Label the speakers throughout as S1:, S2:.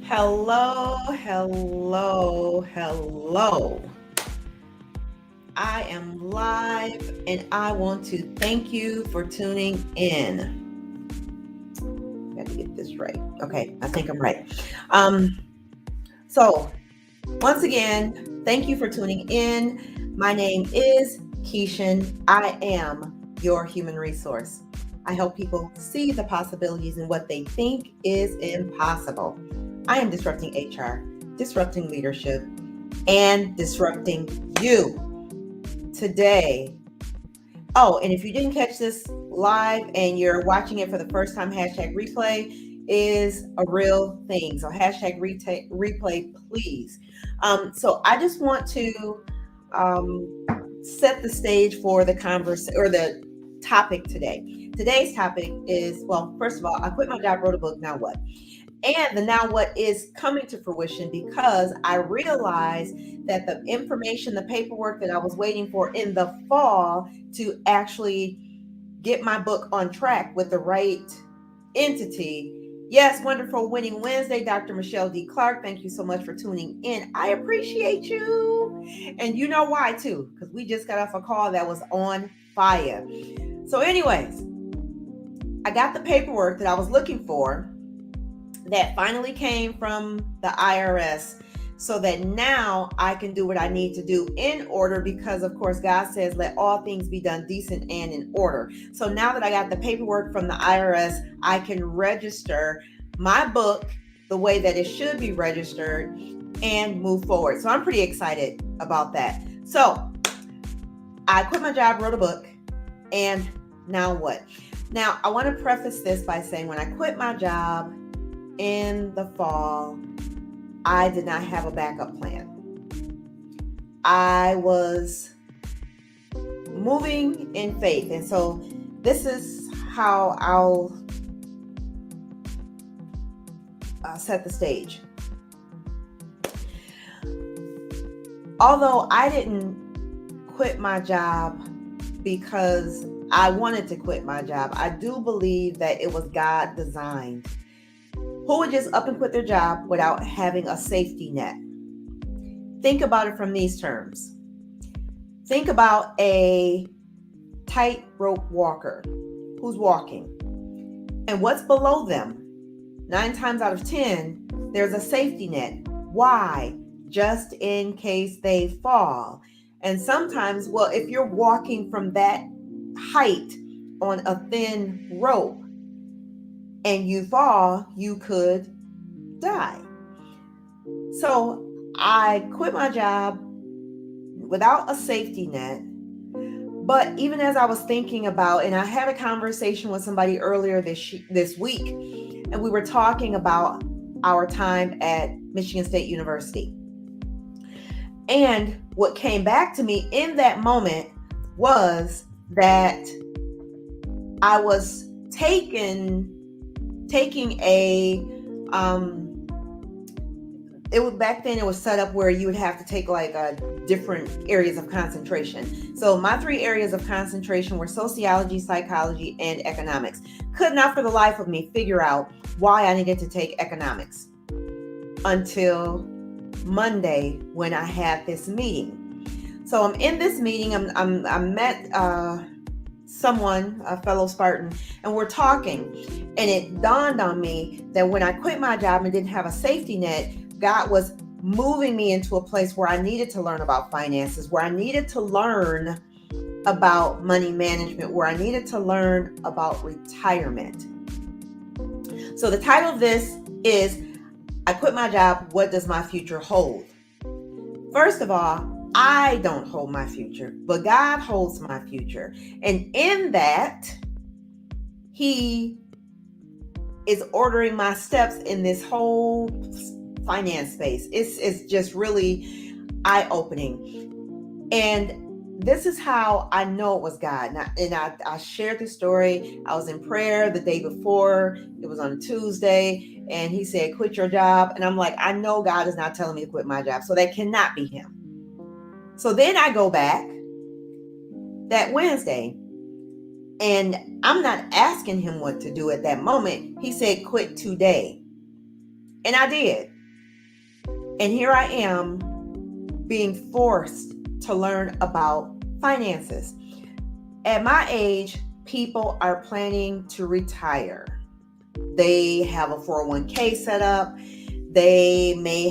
S1: Hello, hello, hello. I am live and I want to thank you for tuning in. Got to get this right. Okay, I think I'm right. Um, so, once again, thank you for tuning in. My name is Keishan. I am your human resource. I help people see the possibilities in what they think is impossible. I am disrupting HR, disrupting leadership, and disrupting you today. Oh, and if you didn't catch this live and you're watching it for the first time, hashtag replay is a real thing. So hashtag replay, please. So I just want to set the stage for the converse or the topic today. Today's topic is, well, first of all, I quit my job, wrote a book, now what? And the now what is coming to fruition because I realized that the information, the paperwork that I was waiting for in the fall to actually get my book on track with the right entity. Yes, wonderful winning Wednesday, Dr. Michelle D. Clark. Thank you so much for tuning in. I appreciate you. And you know why, too, because we just got off a call that was on fire. So, anyways, I got the paperwork that I was looking for that finally came from the IRS so that now I can do what I need to do in order because, of course, God says, let all things be done decent and in order. So now that I got the paperwork from the IRS, I can register my book the way that it should be registered and move forward. So I'm pretty excited about that. So I quit my job, wrote a book, and now what? Now, I want to preface this by saying when I quit my job in the fall, I did not have a backup plan. I was moving in faith. And so this is how I'll set the stage. Although I didn't quit my job because I wanted to quit my job, I do believe that it was God designed. Who would just up and quit their job without having a safety net? Think about it from these terms. Think about a tightrope walker who's walking. And what's below them? 9 times out of 10, there's a safety net. Why? Just in case they fall. And sometimes, well, if you're walking from that height on a thin rope, and you fall, you could die. So I quit my job without a safety net. But even as I was thinking about, and I had a conversation with somebody earlier this week, and we were talking about our time at Michigan State University. And what came back to me in that moment was that I was taking a it was back then it was set up where you would have to take like different areas of concentration. So my 3 areas of concentration were sociology, psychology, and economics. Could not for the life of me figure out why I needed to take economics until Monday when I had this meeting. So I'm in this meeting. I met someone, a fellow Spartan, and we're talking. And it dawned on me that when I quit my job and didn't have a safety net, God was moving me into a place where I needed to learn about finances, where I needed to learn about money management, where I needed to learn about retirement. So the title of this is, I quit my job, what does my future hold? First of all, I don't hold my future, but God holds my future. And in that, He is ordering my steps in this whole finance space. It's just really eye-opening. And this is how I know it was God. And I shared the story. I was in prayer the day before. It was on a Tuesday. And He said, quit your job. And I'm like, I know God is not telling me to quit my job. So that cannot be Him. So then I go back that Wednesday, and I'm not asking Him what to do at that moment. He said, quit today. And I did. And here I am being forced to learn about finances. At my age, people are planning to retire. They have a 401k set up. They may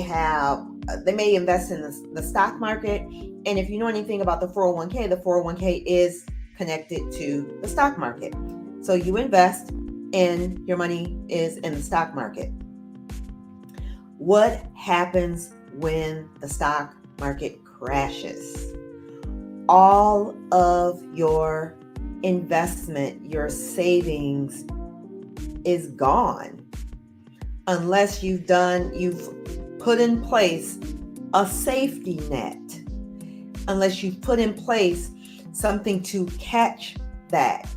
S1: invest in the stock market. And if you know anything about the 401k, the 401k is connected to the stock market. So you invest and your money is in the stock market. What happens when the stock market crashes? All of your investment, your savings is gone unless you've put in place a safety net, unless you've put in place something to catch that.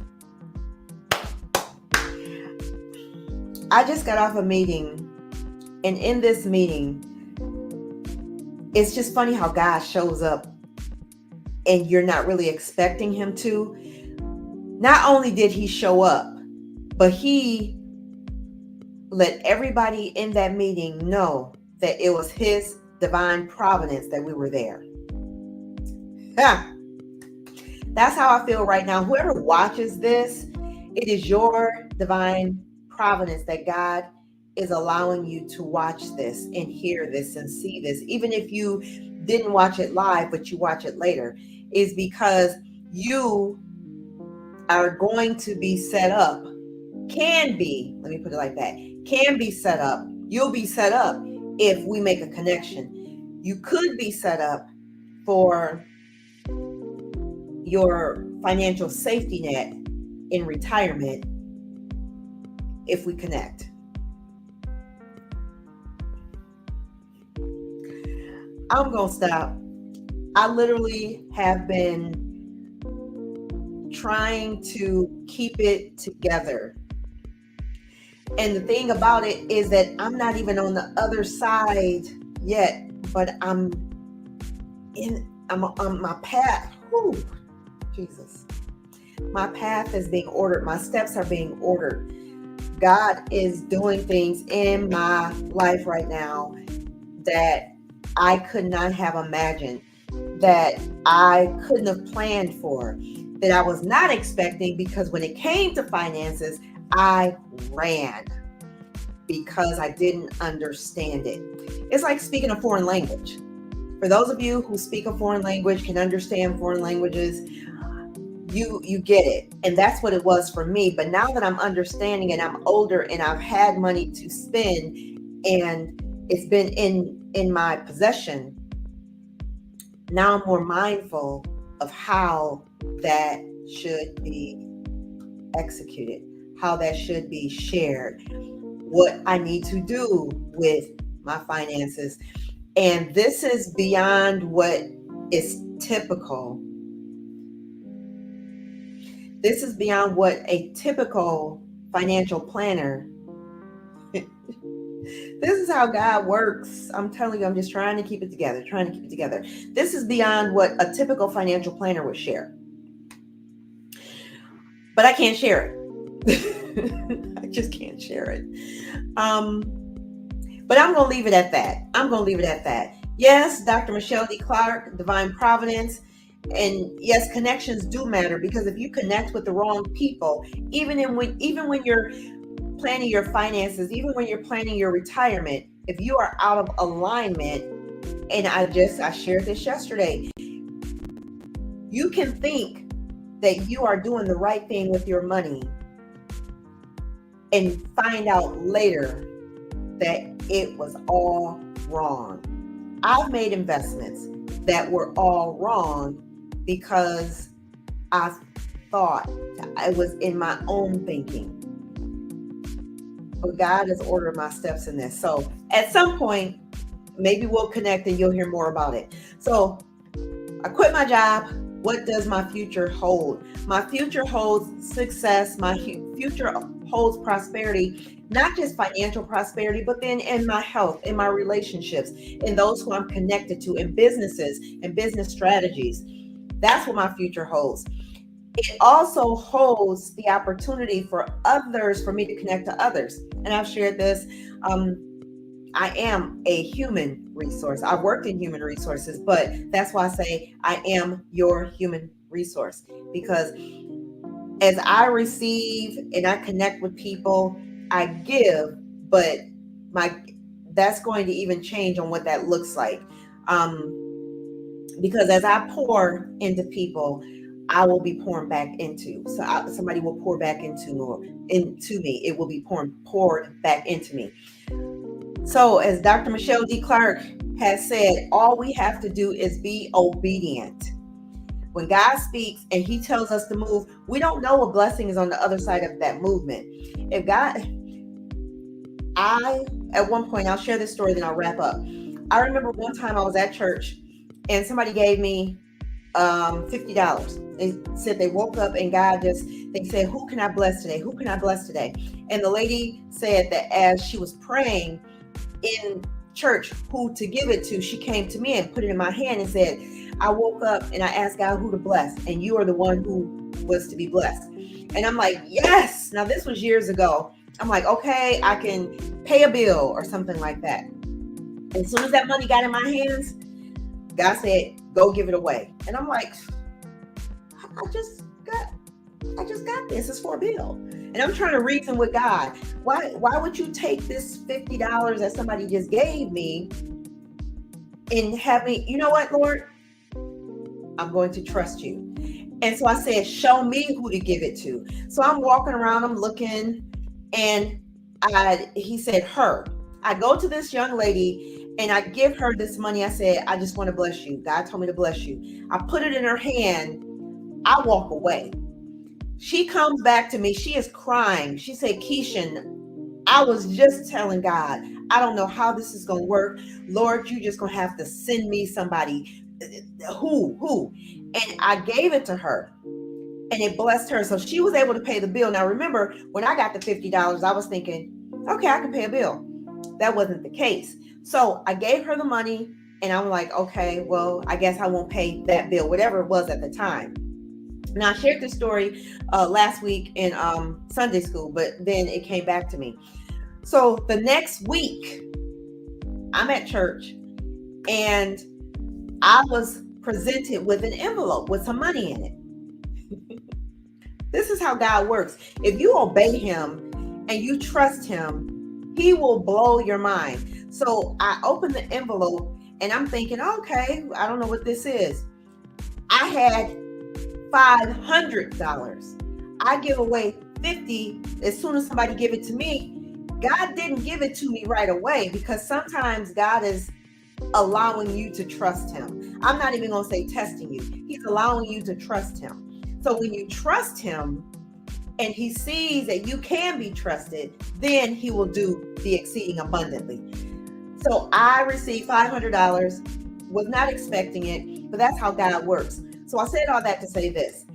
S1: I just got off a meeting, and in this meeting, it's just funny how God shows up and you're not really expecting him to. Not only did he show up, but he let everybody in that meeting know that it was his divine providence that we were there. That's how I feel right now. Whoever watches this, it is your divine providence that God is allowing you to watch this and hear this and see this. Even if you didn't watch it live, but you watch it later, is because you are going to be set up. Can be, let me put it like that, can be set up. You'll be set up if we make a connection. You could be set up for your financial safety net in retirement if we connect. I'm going to stop. I literally have been trying to keep it together. And the thing about it is that I'm not even on the other side yet, but I'm on my path. Whew, Jesus. My path is being ordered. My steps are being ordered. God is doing things in my life right now that I could not have imagined, that I couldn't have planned for, that I was not expecting, because when it came to finances, I ran because I didn't understand it. It's like speaking a foreign language. For those of you who speak a foreign language, can understand foreign languages, you get it. And that's what it was for me. But now that I'm understanding and I'm older and I've had money to spend and it's been in my possession, now I'm more mindful of how that should be executed, how that should be shared, what I need to do with my finances. And this is beyond what is typical. This is beyond what a typical financial planner. This is how God works. I'm telling you, I'm just trying to keep it together, This is beyond what a typical financial planner would share. But I can't share it. I just can't share it. But I'm going to leave it at that. Yes, Dr. Michelle D. Clark, Divine Providence. And yes, connections do matter, because if you connect with the wrong people, even when you're planning your finances, even when you're planning your retirement, if you are out of alignment, and I shared this yesterday, you can think that you are doing the right thing with your money and find out later that it was all wrong. I've made investments that were all wrong because I thought I was in my own thinking. But God has ordered my steps in this. So at some point, maybe we'll connect and you'll hear more about it. So I quit my job. What does my future hold? My future holds success. My future holds prosperity, not just financial prosperity, but then in my health, in my relationships, in those who I'm connected to, in businesses and business strategies. That's what my future holds. It also holds the opportunity for me to connect to others. And I've shared this. I am a human resource. I've worked in human resources, but that's why I say I am your human resource, because as I receive and I connect with people, I give, but my that's going to even change on what that looks like. Because as I pour into people, I will be pouring back into. So somebody will pour back into me. It will be poured back into me. So as Dr. Michelle D. Clark has said, all we have to do is be obedient. When God speaks and he tells us to move, we don't know what blessing is on the other side of that movement. At one point, I'll share this story, then I'll wrap up. I remember one time I was at church and somebody gave me $50. They said they woke up and they said, who can I bless today? Who can I bless today? And the lady said that as she was praying in church who to give it to, she came to me and put it in my hand and said, I woke up and I asked God who to bless, and you are the one who was to be blessed. And I'm like, yes. Now this was years ago. I'm like, okay, I can pay a bill or something like that. As soon as that money got in my hands, God said, go give it away. And I'm like, I just got this. It's for a bill. And I'm trying to reason with God. Why would you take this $50 that somebody just gave me and have me, you know what, Lord? I'm going to trust you. And so I said, show me who to give it to. So I'm walking around, I'm looking, and he said, her. I go to this young lady and I give her this money. I said, I just want to bless you. God told me to bless you. I put it in her hand. I walk away. She comes back to me. She is crying. She said, Keishan, I was just telling God, I don't know how this is going to work. Lord, you just going to have to send me somebody. Who? And I gave it to her and it blessed her. So she was able to pay the bill. Now, remember, when I got the $50, I was thinking, okay, I can pay a bill. That wasn't the case. So I gave her the money and I'm like, okay, well, I guess I won't pay that bill, whatever it was at the time. Now, I shared this story last week in Sunday school, but then it came back to me. So the next week, I'm at church and I was presented with an envelope with some money in it. This is how God works. If you obey him and you trust him, he will blow your mind. So I opened the envelope and I'm thinking, okay, I don't know what this is. I had $500. I give away $50 as soon as somebody give it to me. God didn't give it to me right away because sometimes God is allowing you to trust him. I'm not even going to say testing you. He's allowing you to trust him. So when you trust him and he sees that you can be trusted, then he will do the exceeding abundantly. So I received $500, was not expecting it, but that's how God works. So I said all that to say this.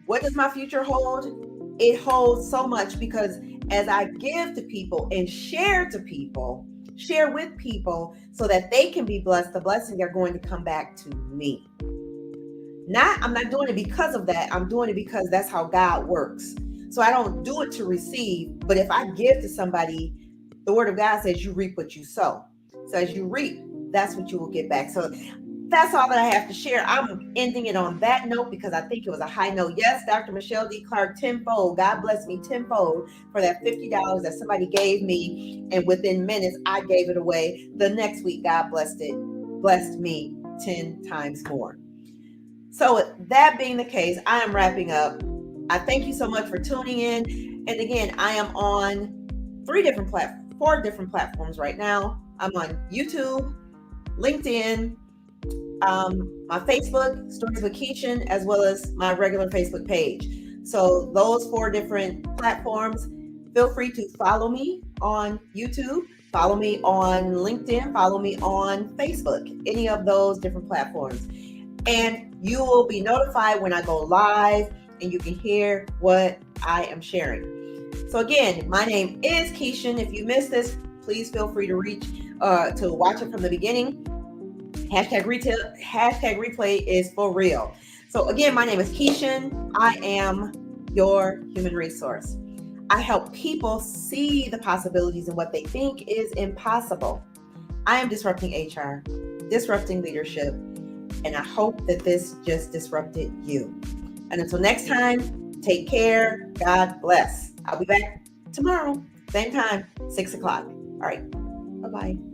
S1: What does my future hold? It holds so much because as I give to people and share with people so that they can be blessed, the blessings are going to come back to me. I'm not doing it because of that. I'm doing it because that's how God works. So I don't do it to receive, but if I give to somebody, the word of God says you reap what you sow. So as you reap, that's what you will get back. So that's all that I have to share. I'm ending it on that note because I think it was a high note. Yes, Dr. Michelle D. Clark, tenfold. God bless me tenfold for that $50 that somebody gave me. And within minutes, I gave it away. The next week, God blessed me 10 times more. So that being the case, I am wrapping up. I thank you so much for tuning in. And again, I am on 4 different platforms right now. I'm on YouTube, LinkedIn, my Facebook, Stories with Keishan, as well as my regular Facebook page. So those 4 different platforms, feel free to follow me on YouTube, follow me on LinkedIn, follow me on Facebook, any of those different platforms. And you will be notified when I go live and you can hear what I am sharing. So again, my name is Keishan. If you missed this, please feel free to watch it from the beginning. Hashtag replay is for real. So again, my name is Keishan. I am your human resource. I help people see the possibilities in what they think is impossible. I am disrupting HR, disrupting leadership, and I hope that this just disrupted you. And until next time, take care. God bless. I'll be back tomorrow, same time, 6 o'clock. All right. Bye-bye.